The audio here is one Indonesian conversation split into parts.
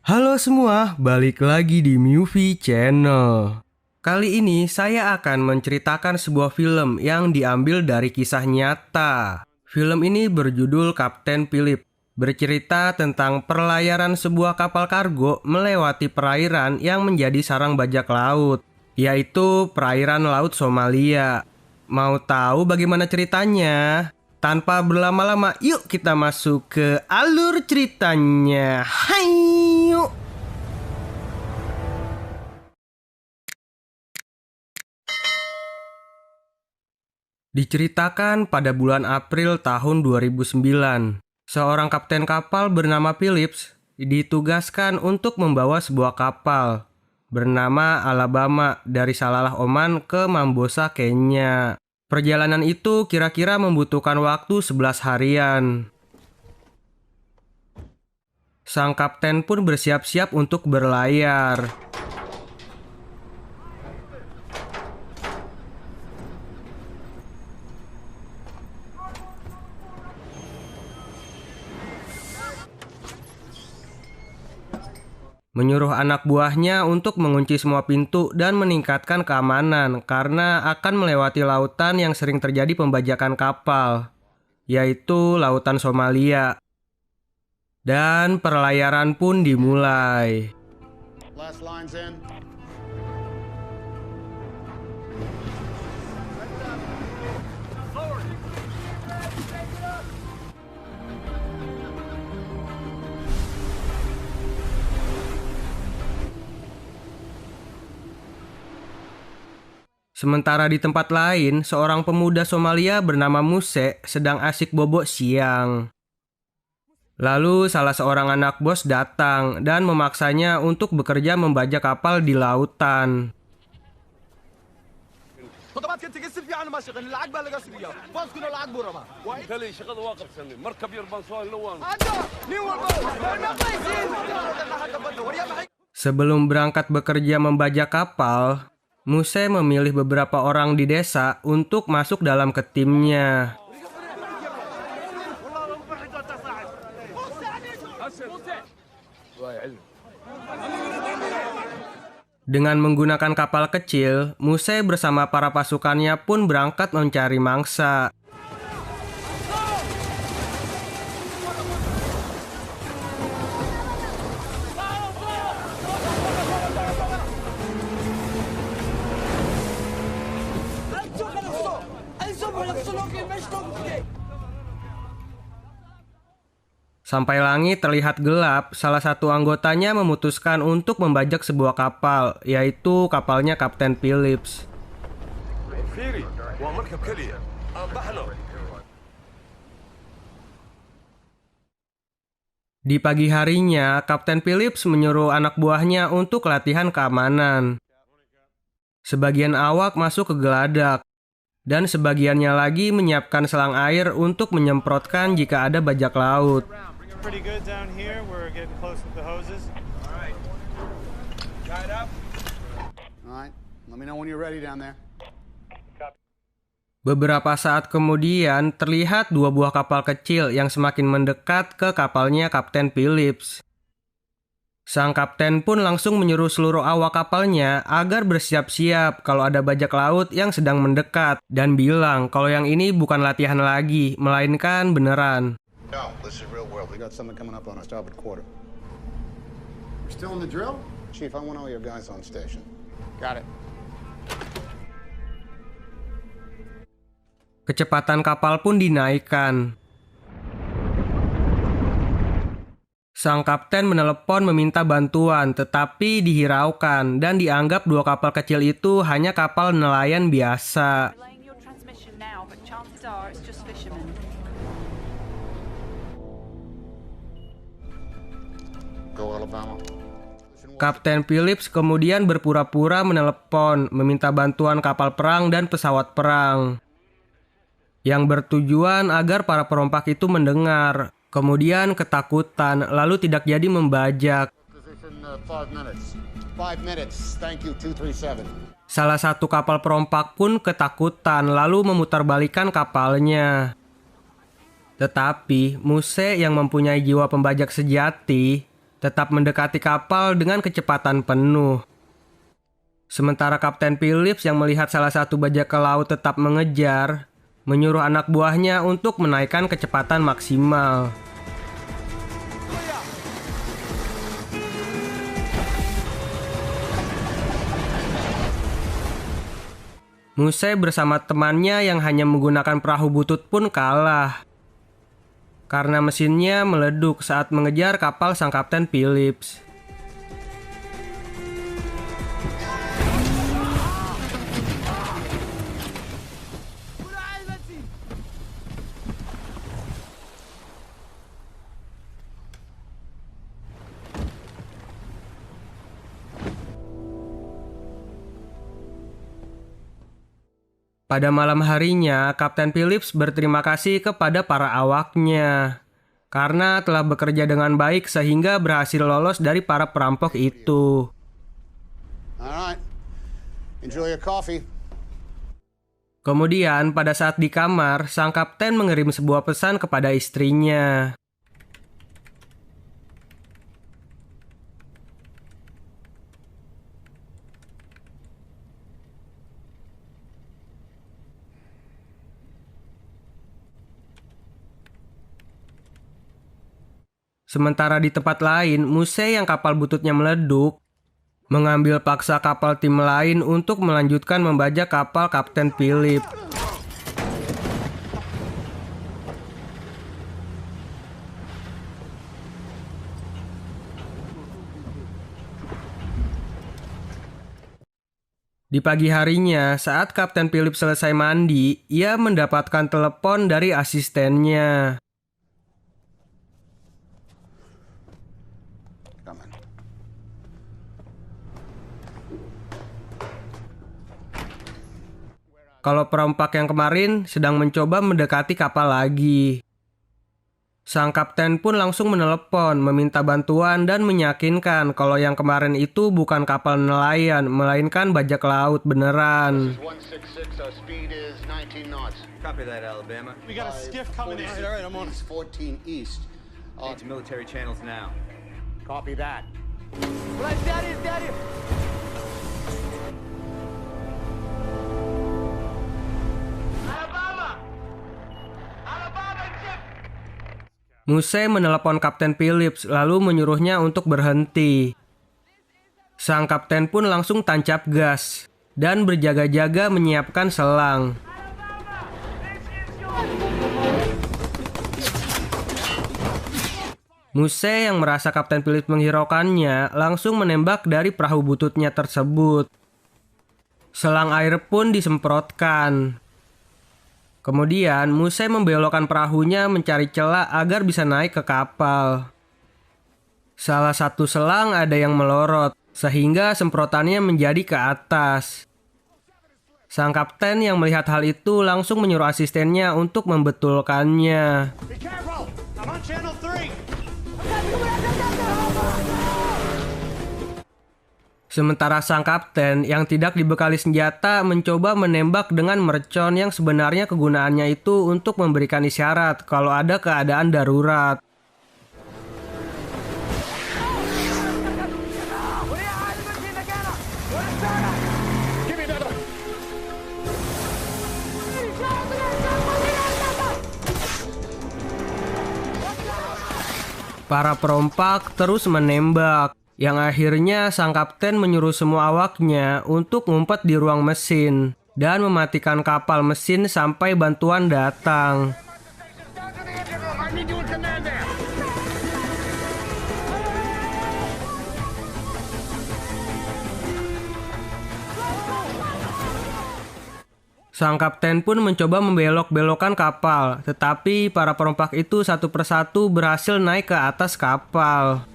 Halo semua, balik lagi di Movie Channel. Kali ini saya akan menceritakan sebuah film yang diambil dari kisah nyata. Film ini berjudul Kapten Philip, bercerita tentang perlayaran sebuah kapal kargo melewati perairan yang menjadi sarang bajak laut, yaitu perairan Laut Somalia. Mau tahu bagaimana ceritanya? Tanpa berlama-lama, yuk kita masuk ke alur ceritanya. Hai, yuk. Diceritakan pada bulan April tahun 2009, seorang kapten kapal bernama Phillips ditugaskan untuk membawa sebuah kapal bernama Alabama dari Salalah Oman ke Mambosa, Kenya. Perjalanan itu kira-kira membutuhkan waktu 11 harian. Sang kapten pun bersiap-siap untuk berlayar. Menyuruh anak buahnya untuk mengunci semua pintu dan meningkatkan keamanan karena akan melewati lautan yang sering terjadi pembajakan kapal, yaitu Lautan Somalia. Dan perlayaran pun dimulai. Last lines in. Sementara di tempat lain, seorang pemuda Somalia bernama Muse sedang asik bobok siang. Lalu salah seorang anak bos datang dan memaksanya untuk bekerja membajak kapal di lautan. خطوات كنت قصر في عنا ماشي العقبه اللي قصر فيها باص كنا العقبه رما تلي شغل واقف سني مركب يربان سؤال لوان هذا نيو Sebelum berangkat bekerja membajak kapal, Muse memilih beberapa orang di desa untuk masuk dalam ke timnya. Dengan menggunakan kapal kecil, Muse bersama para pasukannya pun berangkat mencari mangsa. Sampai langit terlihat gelap, salah satu anggotanya memutuskan untuk membajak sebuah kapal, yaitu kapalnya Kapten Phillips. فيري ومركب كلية بحلو. Di pagi harinya, Kapten Phillips menyuruh anak buahnya untuk latihan keamanan. Sebagian awak masuk ke geladak, dan sebagiannya lagi menyiapkan selang air untuk menyemprotkan jika ada bajak laut. Pretty good down here. We're getting close with the hoses. All right. Let me know when you're ready down there. Beberapa saat kemudian, terlihat dua buah kapal kecil yang semakin mendekat ke kapalnya Kapten Phillips. Sang kapten pun langsung menyuruh seluruh awak kapalnya agar bersiap-siap kalau ada bajak laut yang sedang mendekat, dan bilang kalau yang ini bukan latihan lagi, melainkan beneran. No, this is real world. We got something coming up on our starboard quarter. You're still in the drill? Chief, I want all your guys on station. Got it. Kecepatan kapal pun dinaikkan. Sang kapten menelepon meminta bantuan, tetapi dihiraukan dan dianggap dua kapal kecil itu hanya kapal nelayan biasa. Relaying your transmission now, but chances are it's just fishermen. Go Alabama. Kapten Phillips kemudian berpura-pura menelepon, meminta bantuan kapal perang dan pesawat perang, yang bertujuan agar para perompak itu mendengar, kemudian ketakutan, lalu tidak jadi membajak. Position 5 minutes. 5 minutes. Thank you, 237. Salah satu kapal perompak pun ketakutan, lalu memutarbalikkan kapalnya. Tetapi Muse yang mempunyai jiwa pembajak sejati tetap mendekati kapal dengan kecepatan penuh. Sementara Kapten Phillips yang melihat salah satu bajak laut tetap mengejar, menyuruh anak buahnya untuk menaikkan kecepatan maksimal. Musai bersama temannya yang hanya menggunakan perahu butut pun kalah, karena mesinnya meleduk saat mengejar kapal sang Kapten Phillips. Pada malam harinya, Kapten Phillips berterima kasih kepada para awaknya karena telah bekerja dengan baik sehingga berhasil lolos dari para perampok itu. All right. Enjoy your coffee. Kemudian, pada saat di kamar, sang kapten mengirim sebuah pesan kepada istrinya. Sementara di tempat lain, Musai yang kapal bututnya meleduk, mengambil paksa kapal tim lain untuk melanjutkan membajak kapal Kapten Phillips. Di pagi harinya, saat Kapten Phillips selesai mandi, ia mendapatkan telepon dari asistennya. Kalau perompak yang kemarin sedang mencoba mendekati kapal lagi. Sang kapten pun langsung menelepon, meminta bantuan dan meyakinkan kalau yang kemarin itu bukan kapal nelayan, melainkan bajak laut beneran. 166, our speed is 19 knots. Copy that, Alabama. We got a skiff coming in. All right, I'm on. 14 east. Into military channels now. Copy that. Musai menelepon Kapten Phillips lalu menyuruhnya untuk berhenti. Sang kapten pun langsung tancap gas dan berjaga-jaga menyiapkan selang. Musai yang merasa Kapten Phillips menghiraukannya langsung menembak dari perahu bututnya tersebut. Selang air pun disemprotkan. Kemudian, Musai membelokkan perahunya mencari celah agar bisa naik ke kapal. Salah satu selang ada yang melorot, sehingga semprotannya menjadi ke atas. Sang kapten yang melihat hal itu langsung menyuruh asistennya untuk membetulkannya. Be careful! I'm on channel 3! Sementara sang kapten yang tidak dibekali senjata mencoba menembak dengan mercon yang sebenarnya kegunaannya itu untuk memberikan isyarat kalau ada keadaan darurat. Para perompak terus menembak. Yang akhirnya sang kapten menyuruh semua awaknya untuk ngumpet di ruang mesin dan mematikan kapal mesin sampai bantuan datang. Sang kapten pun mencoba membelok-belokkan kapal, tetapi para perompak itu satu persatu berhasil naik ke atas kapal.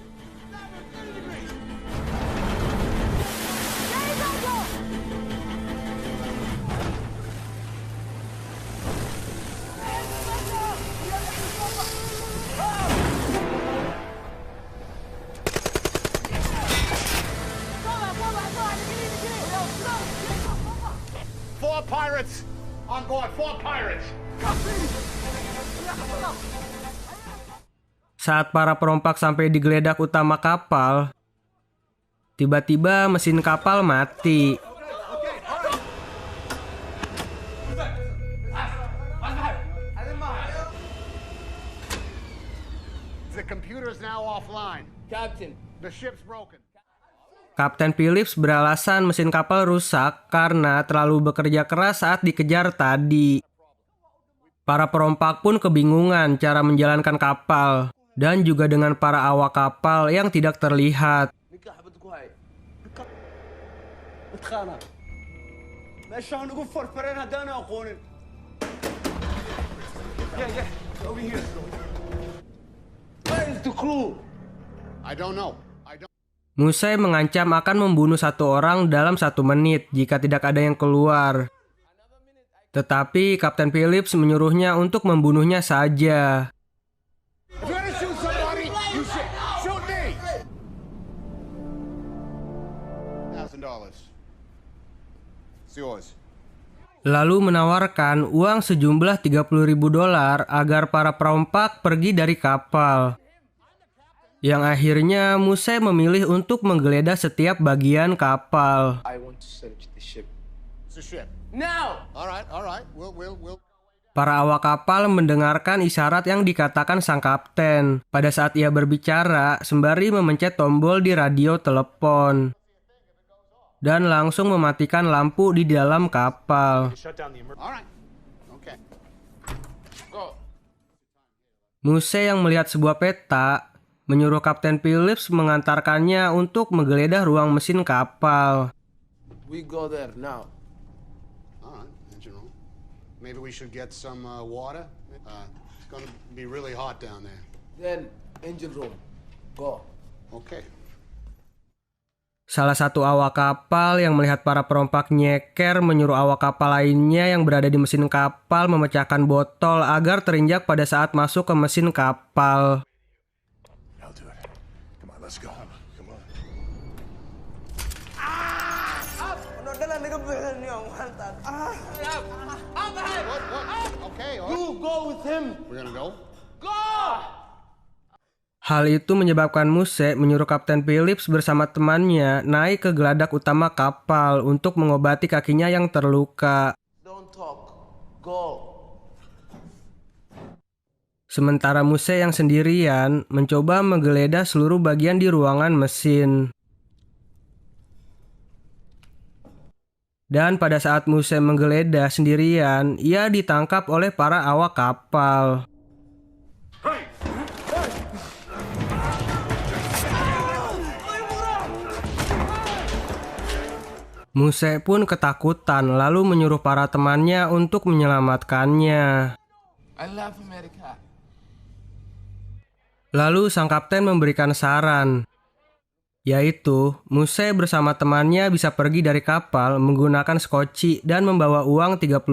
Pirates! On board, 4 pirates! Saat para perompak sampai di geledak utama kapal, tiba-tiba mesin kapal mati. The computer's now offline. Captain. The ship's broken. Kapten Phillips beralasan mesin kapal rusak karena terlalu bekerja keras saat dikejar tadi. Para perompak pun kebingungan cara menjalankan kapal, dan juga dengan para awak kapal yang tidak terlihat. نكاح بدكوا هاي نتخانق ليش عم نقول فرفرين هدانا اخونا yeah over here where is the crew I don't know. Musai mengancam akan membunuh 1 orang dalam 1 menit jika tidak ada yang keluar. Tetapi Kapten Phillips menyuruhnya untuk membunuhnya saja. If you're gonna shoot somebody, you shoot me. $1,000. It's yours. Lalu menawarkan uang sejumlah $30.000 agar para perompak pergi dari kapal. Yang akhirnya Musai memilih untuk menggeledah setiap bagian kapal. I want to search the ship. It's a ship. Now! All right. We'll. Para awak kapal mendengarkan isyarat yang dikatakan sang kapten pada saat ia berbicara sembari memencet tombol di radio telepon dan langsung mematikan lampu di dalam kapal. All right. Okay. Go! Musai yang melihat sebuah peta menyuruh Kapten Phillips mengantarkannya untuk menggeledah ruang mesin kapal. we go there now All right. Engine room. Maybe we should get some water. It's gonna be really hot down there. then engine room go Okay. Salah satu awak kapal yang melihat para perompak nyeker menyuruh awak kapal lainnya yang berada di mesin kapal memecahkan botol agar terinjak pada saat masuk ke mesin kapal. I'll do it. Come on, let's go. Come on. What? Okay. All right. you go with him We're gonna go. Hal itu menyebabkan Musai menyuruh Kapten Phillips bersama temannya naik ke geladak utama kapal untuk mengobati kakinya yang terluka. don't talk go Sementara Musai yang sendirian mencoba menggeledah seluruh bagian di ruangan mesin. Dan pada saat Musai menggeledah sendirian, ia ditangkap oleh para awak kapal. Musai pun ketakutan lalu menyuruh para temannya untuk menyelamatkannya. I love America Lalu sang kapten memberikan saran, yaitu Musai bersama temannya bisa pergi dari kapal menggunakan skoci dan membawa uang $30.000.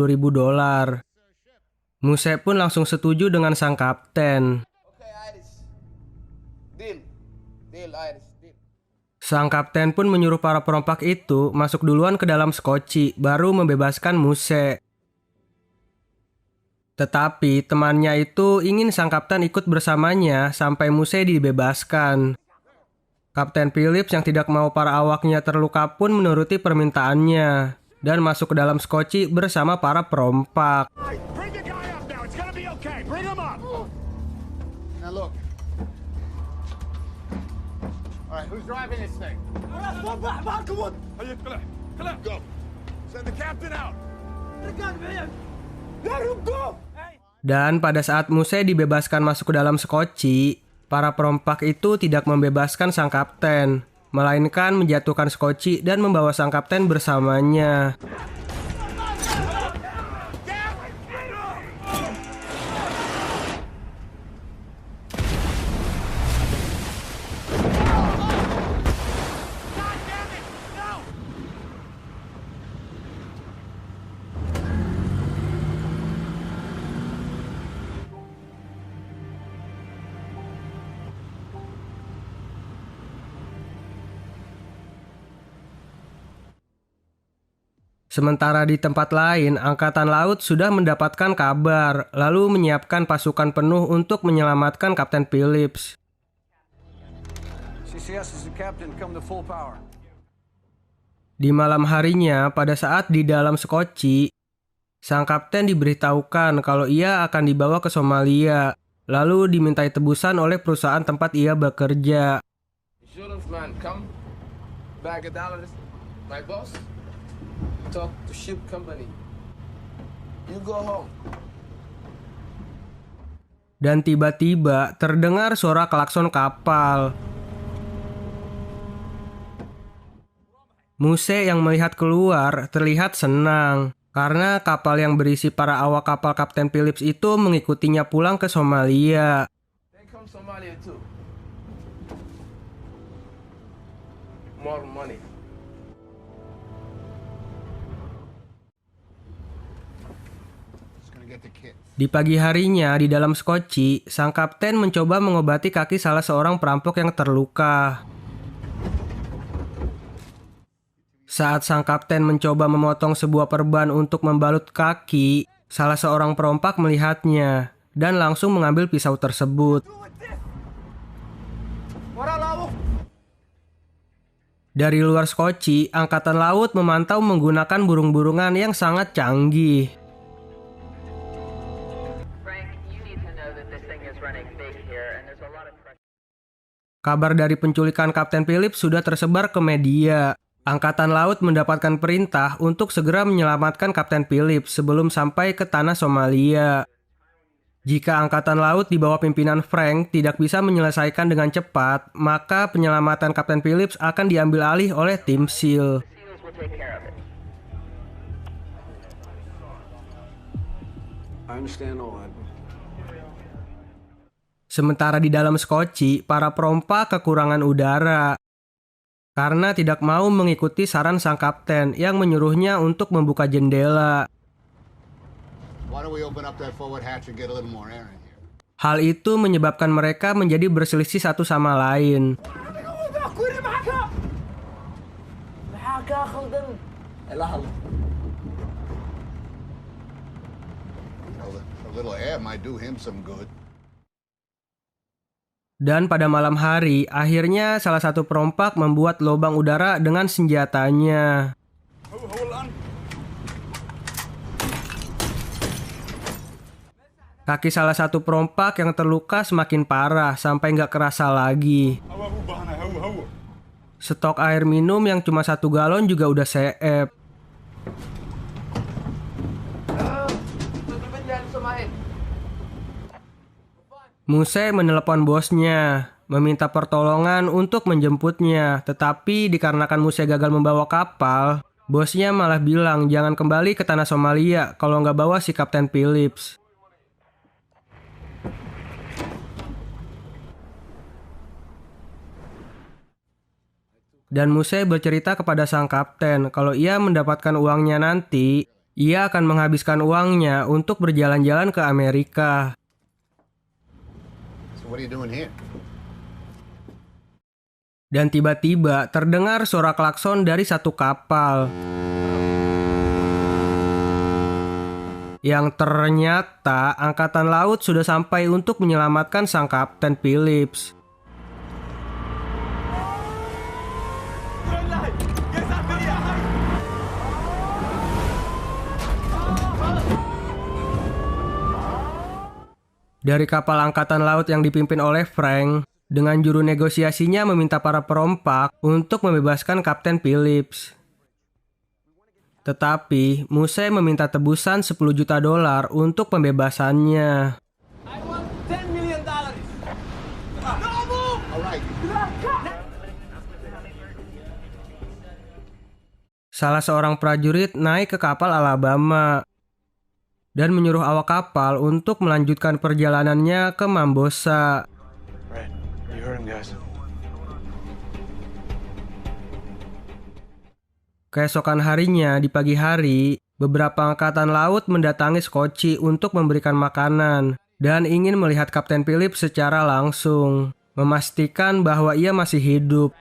Musai pun langsung setuju dengan sang kapten. okay Iris deal Iris deal Sang kapten pun menyuruh para perompak itu masuk duluan ke dalam skoci, baru membebaskan Musai. Tetapi temannya itu ingin sang kapten ikut bersamanya sampai Musai dibebaskan. Kapten Phillips yang tidak mau para awaknya terluka pun menuruti permintaannya dan masuk ke dalam skoci bersama para perompak. Bring the guy up now. It's gonna be okay. Bring him up. Now look. All right. Who's driving this thing? هيا طلع. Go. Send the captain out. Dan pada saat Musai dibebaskan masuk ke dalam skoci, para perompak itu tidak membebaskan sang kapten, melainkan menjatuhkan skoci dan membawa sang kapten bersamanya. Sementara di tempat lain, Angkatan Laut sudah mendapatkan kabar, lalu menyiapkan pasukan penuh untuk menyelamatkan Kapten Phillips. CCS is the captain, come to full power. Di malam harinya, pada saat di dalam Skoci, sang kapten diberitahukan kalau ia akan dibawa ke Somalia, lalu dimintai tebusan oleh perusahaan tempat ia bekerja. Insurance man, come. Bag of dollars. My boss. Talk to ship company. You go home. Dan tiba-tiba terdengar suara klakson kapal. Muse yang melihat keluar terlihat senang karena kapal yang berisi para awak kapal Kapten Phillips itu mengikutinya pulang ke Somalia. They come Somalia too. More money. Di pagi harinya di dalam Skoci, sang kapten mencoba mengobati kaki salah seorang perampok yang terluka. Saat sang kapten mencoba memotong sebuah perban untuk membalut kaki, salah seorang perompak melihatnya dan langsung mengambil pisau tersebut. Dari luar Skoci, Angkatan Laut memantau menggunakan burung-burungan yang sangat canggih. Kabar dari penculikan Kapten Phillips sudah tersebar ke media. Angkatan Laut mendapatkan perintah untuk segera menyelamatkan Kapten Phillips sebelum sampai ke tanah Somalia. Jika Angkatan Laut di bawah pimpinan Frank tidak bisa menyelesaikan dengan cepat, maka penyelamatan Kapten Phillips akan diambil alih oleh tim SEAL. I understand all that. Sementara di dalam Skoci, para perompak kekurangan udara karena tidak mau mengikuti saran sang kapten yang menyuruhnya untuk membuka jendela. Hal itu menyebabkan mereka menjadi berselisih satu sama lain. Dan pada malam hari, akhirnya salah satu perompak membuat lubang udara dengan senjatanya. Kaki salah satu perompak yang terluka semakin parah sampai nggak kerasa lagi. Stok air minum yang cuma 1 galon juga udah seep. Muse menelepon bosnya, meminta pertolongan untuk menjemputnya. Tetapi dikarenakan Muse gagal membawa kapal, bosnya malah bilang jangan kembali ke tanah Somalia kalau nggak bawa si Kapten Phillips. Dan Muse bercerita kepada sang kapten kalau ia mendapatkan uangnya nanti, ia akan menghabiskan uangnya untuk berjalan-jalan ke Amerika. What are you doing here? Dan tiba-tiba terdengar suara klakson dari satu kapal. Yang ternyata Angkatan Laut sudah sampai untuk menyelamatkan sang Kapten Phillips. Dari kapal Angkatan Laut yang dipimpin oleh Frank, dengan juru negosiasinya meminta para perompak untuk membebaskan Kapten Phillips. Tetapi, Muse meminta tebusan $10 juta untuk pembebasannya. $10 million. Salah seorang prajurit naik ke kapal Alabama dan menyuruh awak kapal untuk melanjutkan perjalanannya ke Mambosa. Right. You heard him, guys. Keesokan harinya di pagi hari, beberapa angkatan laut mendatangi Skoci untuk memberikan makanan dan ingin melihat Kapten Phillips secara langsung, memastikan bahwa ia masih hidup.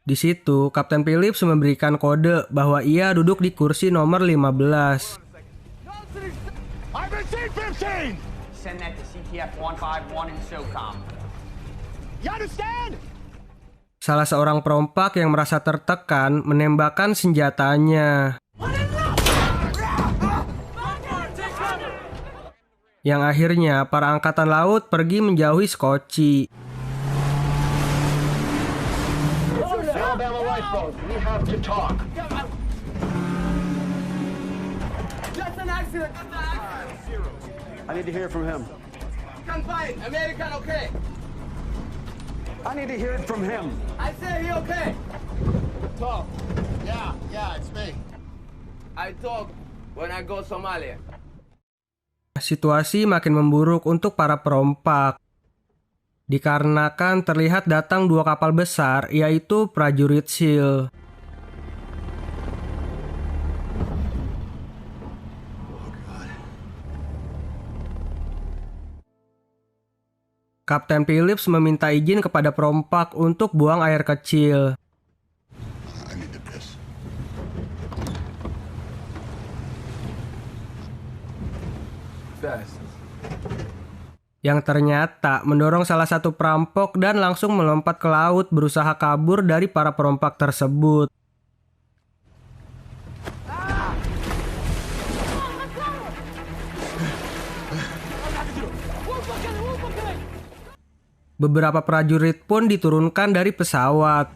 Di situ, Kapten Phillips memberikan kode bahwa ia duduk di kursi nomor 15. I've received 15! Send that to CTF 151 in SOCOM. You understand? Salah seorang perompak yang merasa tertekan menembakkan senjatanya. Yang akhirnya para angkatan laut pergi menjauhi Scotchy. Alabama lifeboat, we have to talk. That's an accident. I need to hear from him. Can fight. American okay. I need to hear it from him. I say he okay. Talk. Yeah, it's me. I talk when I go Somalia. Situasi makin memburuk untuk para perompak. Dikarenakan terlihat datang 2 kapal besar, yaitu prajurit SEAL. Kapten Phillips meminta izin kepada perompak untuk buang air kecil. I need to piss. Fast. Yang ternyata mendorong salah satu perampok dan langsung melompat ke laut berusaha kabur dari para perompak tersebut. Beberapa prajurit pun diturunkan dari pesawat.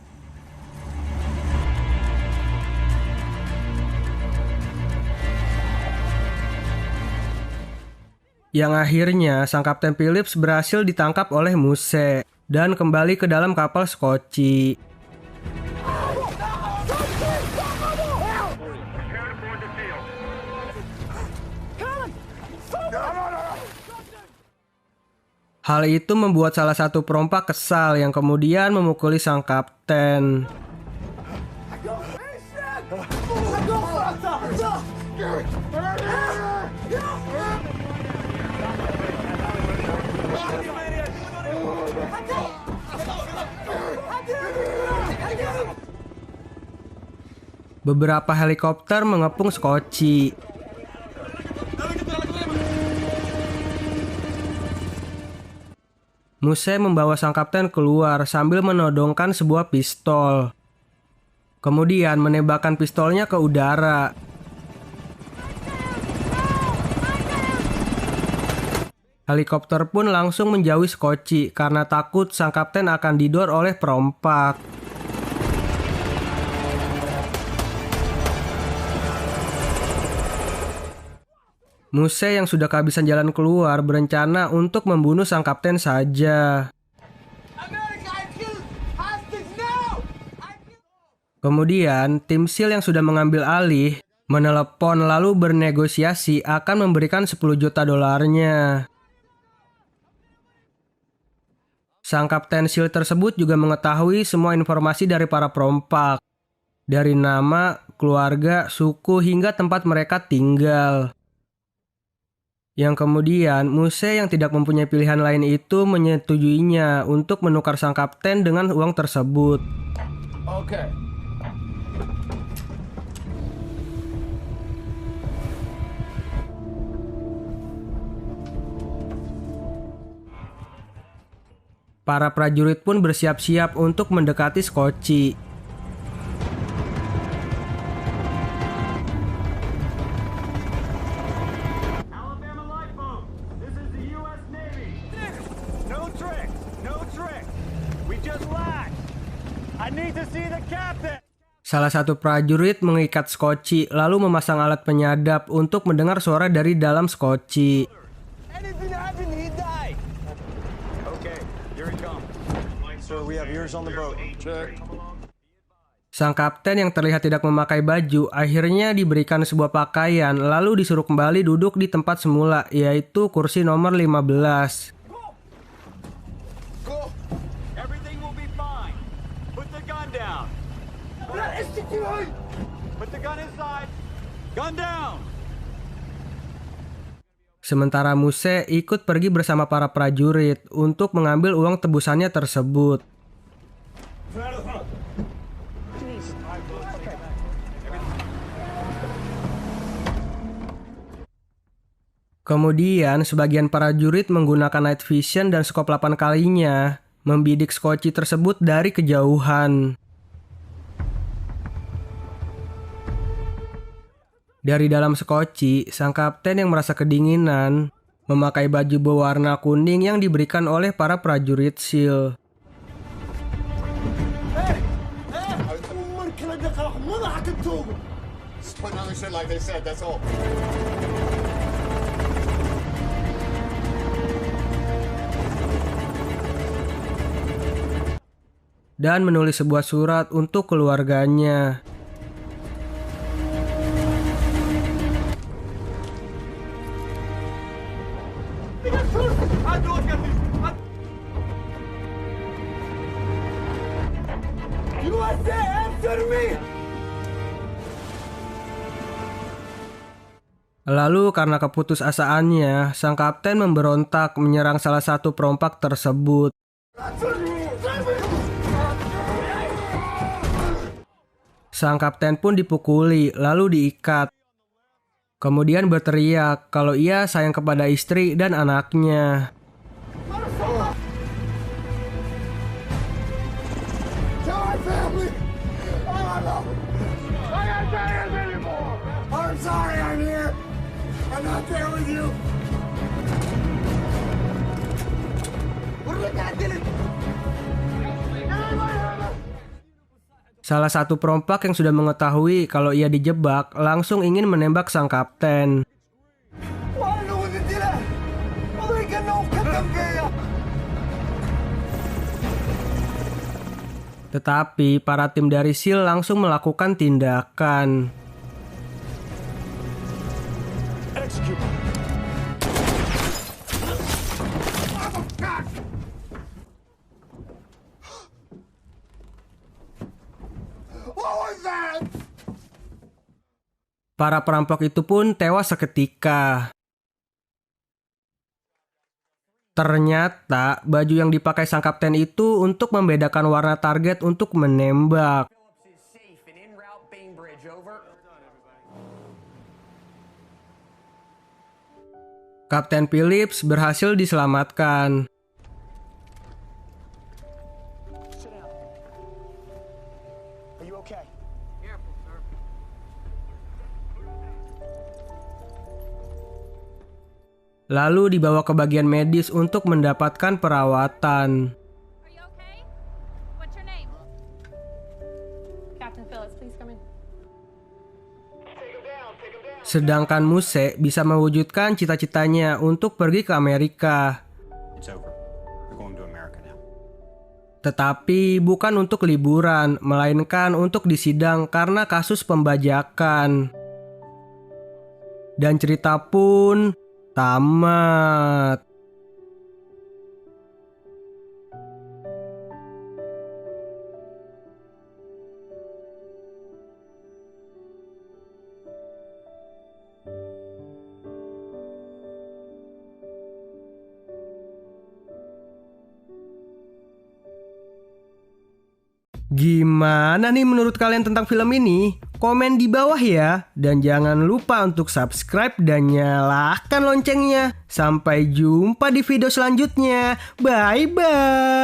Yang akhirnya sang Kapten Phillips berhasil ditangkap oleh Muse dan kembali ke dalam kapal Scotchy. Hal itu membuat salah satu perompak kesal yang kemudian memukuli sang kapten. Beberapa helikopter mengepung Scotchy. Muse membawa sang kapten keluar sambil menodongkan sebuah pistol. Kemudian menembakkan pistolnya ke udara. Helikopter pun langsung menjauhi Scotchy karena takut sang kapten akan didor oleh perompak. Muse yang sudah kehabisan jalan keluar berencana untuk membunuh sang kapten saja. Kemudian, tim SEAL yang sudah mengambil alih menelepon lalu bernegosiasi akan memberikan 10 juta dolarnya. Sang kapten SEAL tersebut juga mengetahui semua informasi dari para perompak. Dari nama, keluarga, suku, hingga tempat mereka tinggal. Yang kemudian, Muse yang tidak mempunyai pilihan lain itu menyetujuinya untuk menukar sang kapten dengan uang tersebut. Okay. Para prajurit pun bersiap-siap untuk mendekati Scotchy. Alabama lifeboat, this is the U.S. Navy. No tricks, no tricks. We just lagged. I need to see the captain. Salah satu prajurit mengikat Scotchy lalu memasang alat penyadap untuk mendengar suara dari dalam Scotchy. Anything happened, he died. Okay, here he comes. Sir, we have ears on the boat. Check. Sang kapten yang terlihat tidak memakai baju akhirnya diberikan sebuah pakaian lalu disuruh kembali duduk di tempat semula, yaitu kursi nomor 15. Go. Everything will be fine. Put the gun down. Put the gun inside. Gun down. Sementara Muse ikut pergi bersama para prajurit untuk mengambil uang tebusannya tersebut. Kemudian, sebagian prajurit menggunakan night vision dan skop 8 kalinya membidik skoci tersebut dari kejauhan. Dari dalam skoci, sang kapten yang merasa kedinginan memakai baju berwarna kuning yang diberikan oleh para prajurit SEAL. Dan menulis sebuah surat untuk keluarganya. Lalu karena keputusasaannya, sang kapten memberontak menyerang salah satu perompak tersebut. Sang kapten pun dipukuli, lalu diikat. Kemudian berteriak kalau ia sayang kepada istri dan anaknya. Salah satu perompak yang sudah mengetahui kalau ia dijebak langsung ingin menembak sang kapten. Tetapi para tim dari SEAL langsung melakukan tindakan. Para perampok itu pun tewas seketika. Ternyata baju yang dipakai sang kapten itu untuk membedakan warna target untuk menembak. Kapten Phillips berhasil diselamatkan. Lalu dibawa ke bagian medis untuk mendapatkan perawatan. Are you okay? What's your name? Captain Phillips, please come in. Sedangkan Muse bisa mewujudkan cita-citanya untuk pergi ke Amerika. It's over. We're going to America now. Tetapi bukan untuk liburan, melainkan untuk disidang karena kasus pembajakan. Dan cerita pun tamat. Gimana nih menurut kalian tentang film ini? Komen di bawah ya. Dan jangan lupa untuk subscribe dan nyalakan loncengnya. Sampai jumpa di video selanjutnya. Bye-bye.